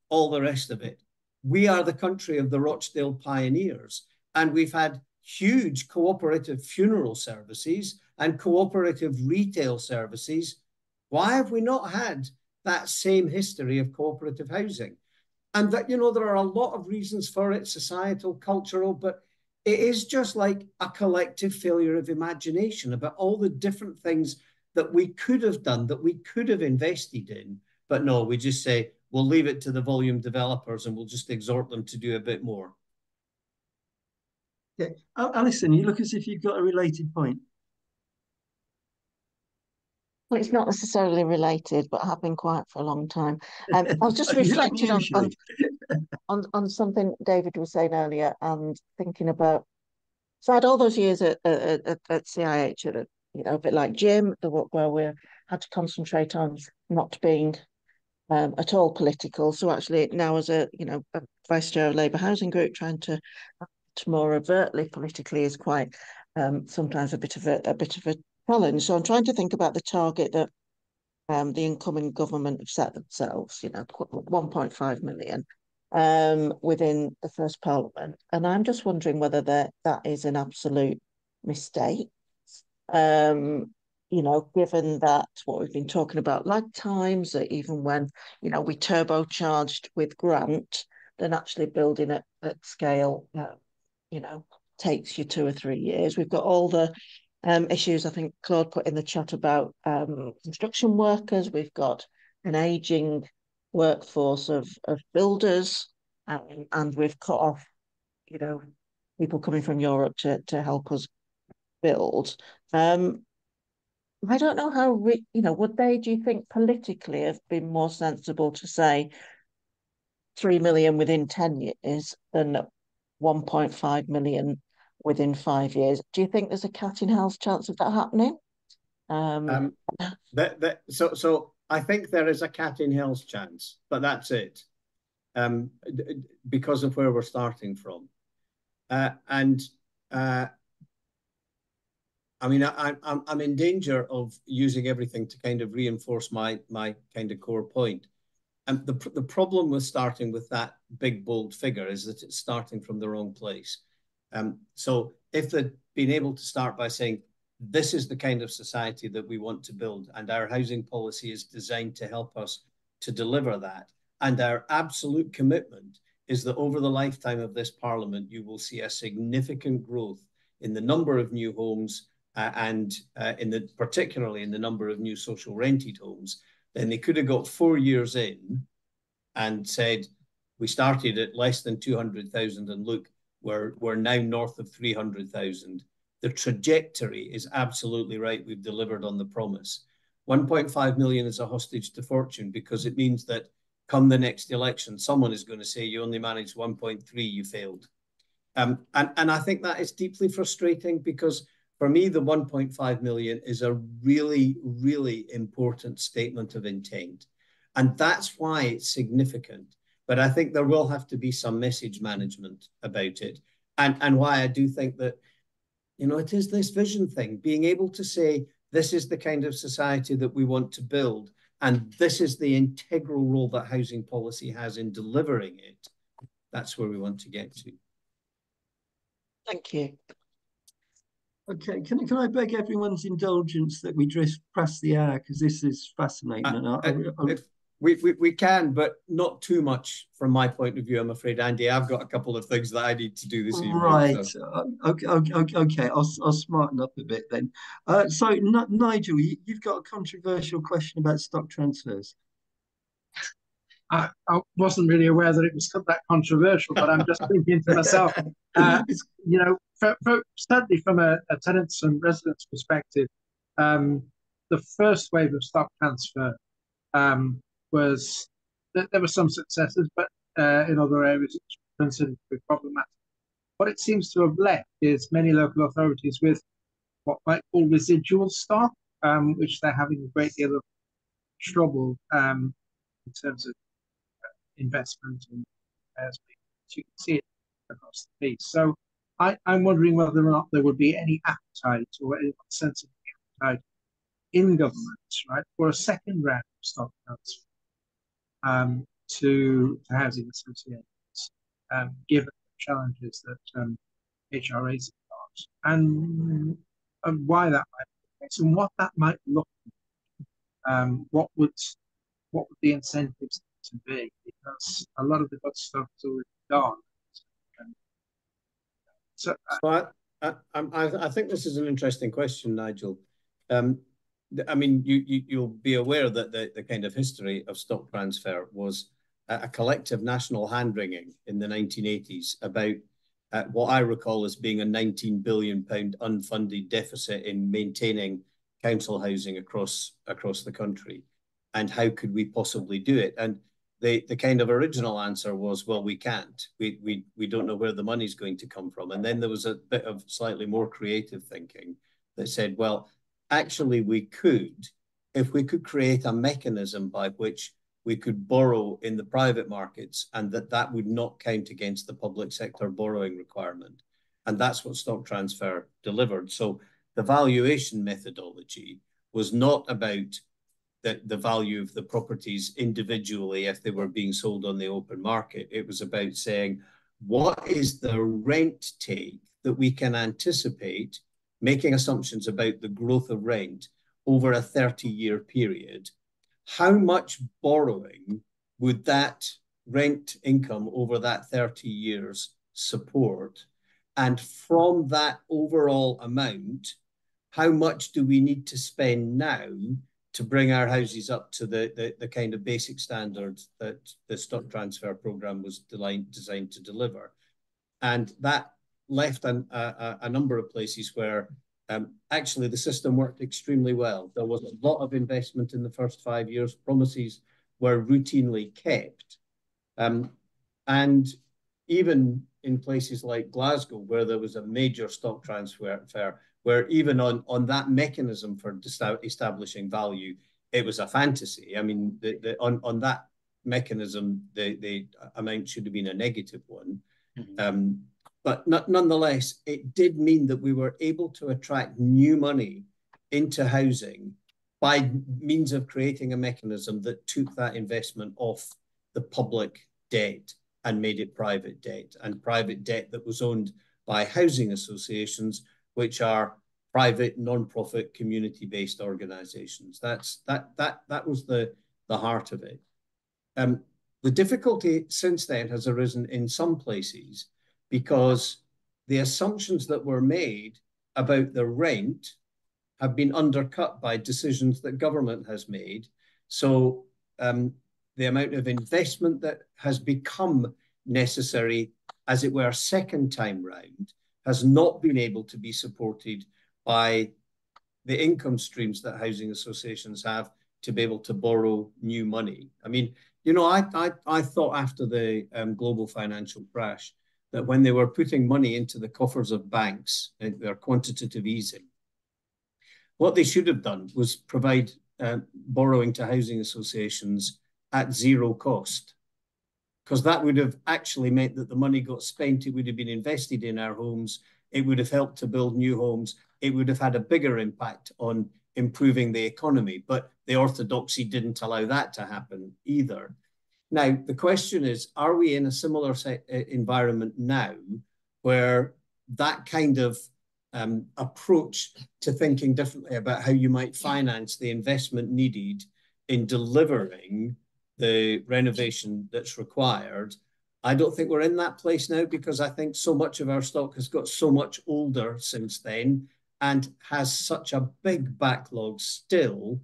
all the rest of it. We are the country of the Rochdale pioneers, and we've had huge cooperative funeral services and cooperative retail services. Why have we not had that same history of cooperative housing? And that, you know, there are a lot of reasons for it, societal, cultural, but it is just like a collective failure of imagination about all the different things that we could have done, that we could have invested in. But no, we just say, we'll leave it to the volume developers and we'll just exhort them to do a bit more. Yeah. Alison, you look as if you've got a related point. Well, it's not necessarily related, but I have been quiet for a long time. I was just reflecting on something David was saying earlier and thinking about. So I had all those years at CIH, you know, a bit like Jim, where we had to concentrate on not being at all political. So actually now as a vice chair of Labour Housing Group, trying to more overtly politically is quite sometimes a bit of a challenge. So I'm trying to think about the target that the incoming government have set themselves, you know, 1.5 million within the first parliament. And I'm just wondering whether that is an absolute mistake. You know, given that what we've been talking about lag times, that even when, you know, we turbocharged with grant, then actually building at scale, you know, takes you 2 or 3 years. We've got all the issues I think Claude put in the chat about construction workers. We've got an ageing workforce of builders, and we've cut off, you know, people coming from Europe to help us build. I don't know how, you know, would they, do you think, politically have been more sensible to say 3 million within 10 years than 1.5 million within 5 years? Do you think there's a cat in hell's chance of that happening? So I think there is a cat in hell's chance, but that's it, because of where we're starting from. I mean, I'm in danger of using everything to kind of reinforce my kind of core point. And the problem with starting with that big, bold figure is that it's starting from the wrong place. So if they'd been able to start by saying, this is the kind of society that we want to build, and our housing policy is designed to help us to deliver that, and our absolute commitment is that over the lifetime of this parliament, you will see a significant growth in the number of new homes, and particularly in the number of new social rented homes. Then they could have got 4 years in and said, we started at less than 200,000 and look, we're now north of 300,000. The trajectory is absolutely right. We've delivered on the promise. 1.5 million is a hostage to fortune, because it means that come the next election, someone is going to say you only managed 1.3, you failed. And I think that is deeply frustrating, because for me, the 1.5 million is a really, really important statement of intent. And that's why it's significant. But I think there will have to be some message management about it. And why I do think that, you know, it is this vision thing, being able to say, this is the kind of society that we want to build, and this is the integral role that housing policy has in delivering it. That's where we want to get to. Thank you. Okay, can I beg everyone's indulgence that we drift past the hour, because this is fascinating. We can, but not too much from my point of view, I'm afraid, Andy. I've got a couple of things that I need to do this evening. Right. So. Okay. I'll smarten up a bit then. So, Nigel, you've got a controversial question about stock transfers. I wasn't really aware that it was that controversial, but I'm just thinking to myself, you know, certainly from a tenants and residents perspective, the first wave of stock transfer was that there were some successes, but in other areas it was considered to be problematic. What it seems to have left is many local authorities with what might call residual stock, which they're having a great deal of trouble in terms of investment and as you can see it across the piece. So I'm wondering whether or not there would be any appetite or any sense of appetite in government, right, for a second round of stock transfer to housing associations, given the challenges that HRAs have got, and why that might be the case, and what that might look like. What would the incentives to be? Because a lot of the good stuff is already gone. So I think this is an interesting question, Nigel. I mean, you'll be aware that the kind of history of stock transfer was a collective national hand-wringing in the 1980s about what I recall as being a £19 billion unfunded deficit in maintaining council housing across the country, and how could we possibly do it? And the kind of original answer was, well, we can't. We don't know where the money's going to come from. And then there was a bit of slightly more creative thinking that said, well, actually we could, if we could create a mechanism by which we could borrow in the private markets, and that would not count against the public sector borrowing requirement. And that's what stock transfer delivered. So the valuation methodology was not about the value of the properties individually if they were being sold on the open market. It was about saying, what is the rent take that we can anticipate, making assumptions about the growth of rent over a 30-year period? How much borrowing would that rent income over that 30 years support? And from that overall amount, how much do we need to spend now to bring our houses up to the kind of basic standards that the stock transfer program was designed to deliver? And that left a number of places where actually the system worked extremely well. There was a lot of investment in the first 5 years. Promises were routinely kept. And even in places like Glasgow, where there was a major stock transfer, where even on that mechanism for establishing value, it was a fantasy. I mean, on that mechanism, the amount should have been a negative one. Mm-hmm. But nonetheless, it did mean that we were able to attract new money into housing by means of creating a mechanism that took that investment off the public debt and made it private debt, and private debt that was owned by housing associations, which are private, non-profit, community-based organisations. That was the heart of it. The difficulty since then has arisen in some places because the assumptions that were made about the rent have been undercut by decisions that government has made. So the amount of investment that has become necessary, as it were, second time round, has not been able to be supported by the income streams that housing associations have to be able to borrow new money. I mean, you know, I thought after the global financial crash that when they were putting money into the coffers of banks, their quantitative easing, what they should have done was provide borrowing to housing associations at zero cost, because that would have actually meant that the money got spent, it would have been invested in our homes, it would have helped to build new homes, it would have had a bigger impact on improving the economy. But the orthodoxy didn't allow that to happen either. Now, the question is, are we in a similar environment now where that kind of approach to thinking differently about how you might finance the investment needed in delivering the renovation that's required. I don't think we're in that place now, because I think so much of our stock has got so much older since then and has such a big backlog still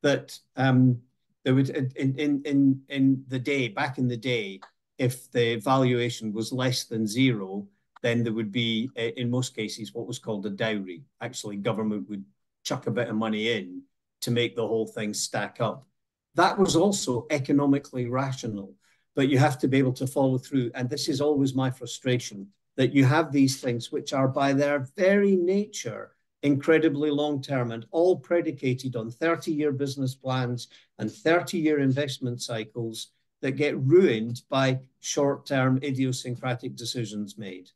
that there would in the day, back in the day, if the valuation was less than zero, then there would be, in most cases, what was called a dowry. Actually, government would chuck a bit of money in to make the whole thing stack up. That was also economically rational, but you have to be able to follow through. And this is always my frustration, that you have these things which are by their very nature incredibly long-term and all predicated on 30-year business plans and 30-year investment cycles that get ruined by short-term idiosyncratic decisions made.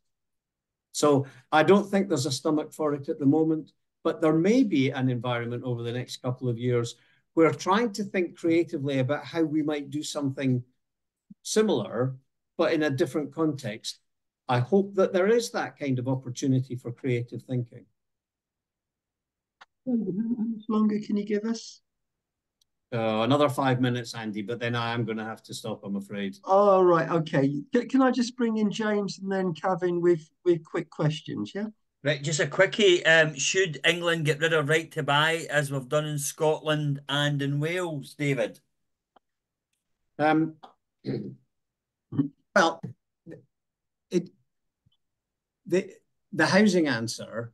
So I don't think there's a stomach for it at the moment, but there may be an environment over the next couple of years where trying to think creatively about how we might do something similar, but in a different context. I hope that there is that kind of opportunity for creative thinking. How much longer can you give us? Another 5 minutes, Andy, but then I am going to have to stop, I'm afraid. Oh, right. Okay. Can I just bring in James and then Kevin with quick questions? Yeah. Right, just a quickie. Should England get rid of right to buy as we've done in Scotland and in Wales, David? Well, the housing answer,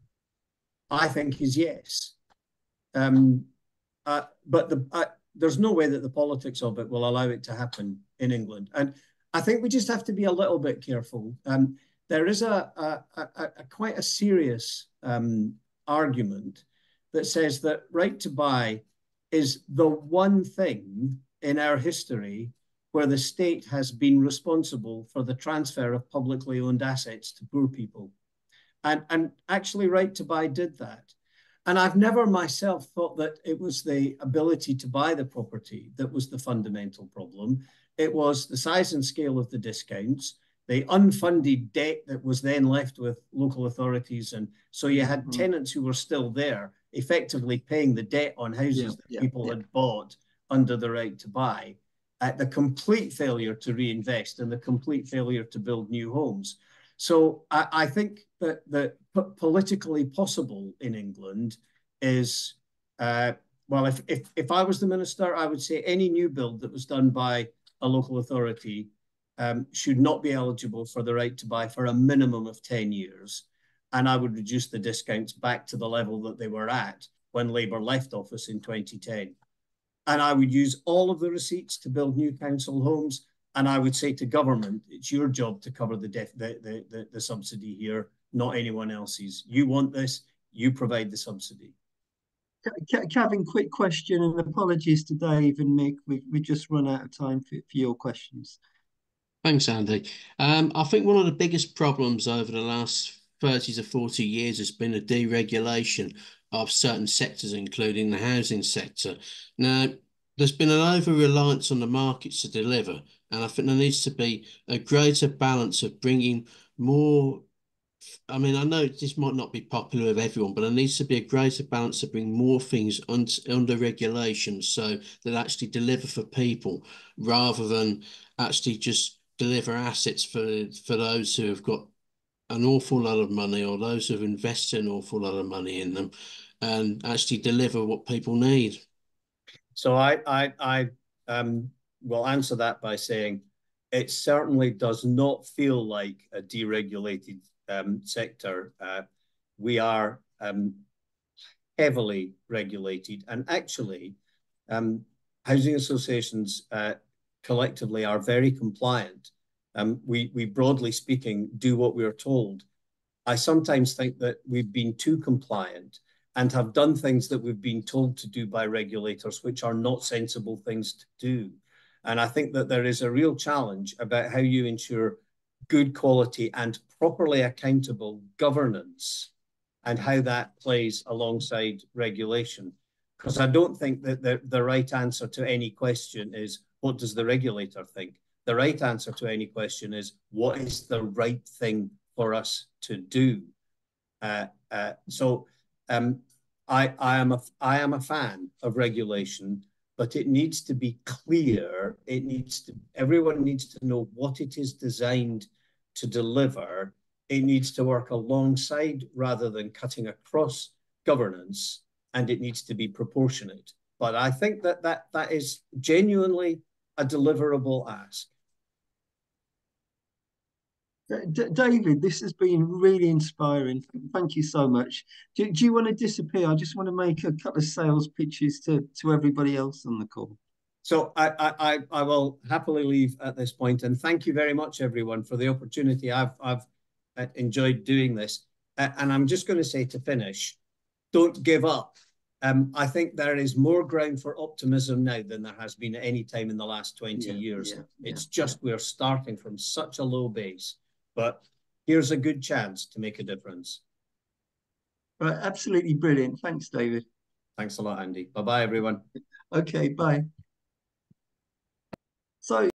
I think, is yes. But there's no way that the politics of it will allow it to happen in England. And I think we just have to be a little bit careful. There is a quite a serious argument that says that right to buy is the one thing in our history where the state has been responsible for the transfer of publicly owned assets to poor people. And actually right to buy did that. And I've never myself thought that it was the ability to buy the property that was the fundamental problem. It was the size and scale of the discounts, the unfunded debt that was then left with local authorities. And so you had tenants who were still there, effectively paying the debt on houses that people had bought under the right to buy, the complete failure to reinvest and the complete failure to build new homes. So I think that the politically possible in England is, well, if I was the minister, I would say any new build that was done by a local authority should not be eligible for the right to buy for a minimum of 10 years. And I would reduce the discounts back to the level that they were at when Labour left office in 2010. And I would use all of the receipts to build new council homes. And I would say to government, it's your job to cover the subsidy here, not anyone else's. You want this, you provide the subsidy. Kevin, quick question, and apologies to Dave and Mick. We just run out of time for your questions. Thanks, Andy. I think one of the biggest problems over the last 30 to 40 years has been a deregulation of certain sectors, including the housing sector. Now, there's been an over-reliance on the markets to deliver, and I think there needs to be a greater balance of bringing more. I mean, I know this might not be popular with everyone, but there needs to be a greater balance to bring more things under regulation so that actually deliver for people rather than actually just deliver assets for those who have got an awful lot of money or those who have invested an awful lot of money in them and actually deliver what people need. So I will answer that by saying it certainly does not feel like a deregulated sector. We are heavily regulated, and actually housing associations collectively are very compliant. We broadly speaking do what we're told. I sometimes think that we've been too compliant and have done things that we've been told to do by regulators, which are not sensible things to do. And I think that there is a real challenge about how you ensure good quality and properly accountable governance and how that plays alongside regulation. Because I don't think that the right answer to any question is, what does the regulator think? The right answer to any question is, what is the right thing for us to do? I am a fan of regulation, but it needs to be clear. Everyone needs to know what it is designed to deliver. It needs to work alongside rather than cutting across governance, and it needs to be proportionate. But I think that is genuinely a deliverable ask. David, this has been really inspiring. Thank you so much. Do you want to disappear? I just want to make a couple of sales pitches to everybody else on the call. So I will happily leave at this point, and thank you very much, everyone, for the opportunity. I've enjoyed doing this, and I'm just going to say to finish, don't give up. I think there is more ground for optimism now than there has been at any time in the last 20 years. It's just we're starting from such a low base, but here's a good chance to make a difference. Right, absolutely brilliant. Thanks, David. Thanks a lot, Andy. Bye-bye, everyone. Okay, bye. So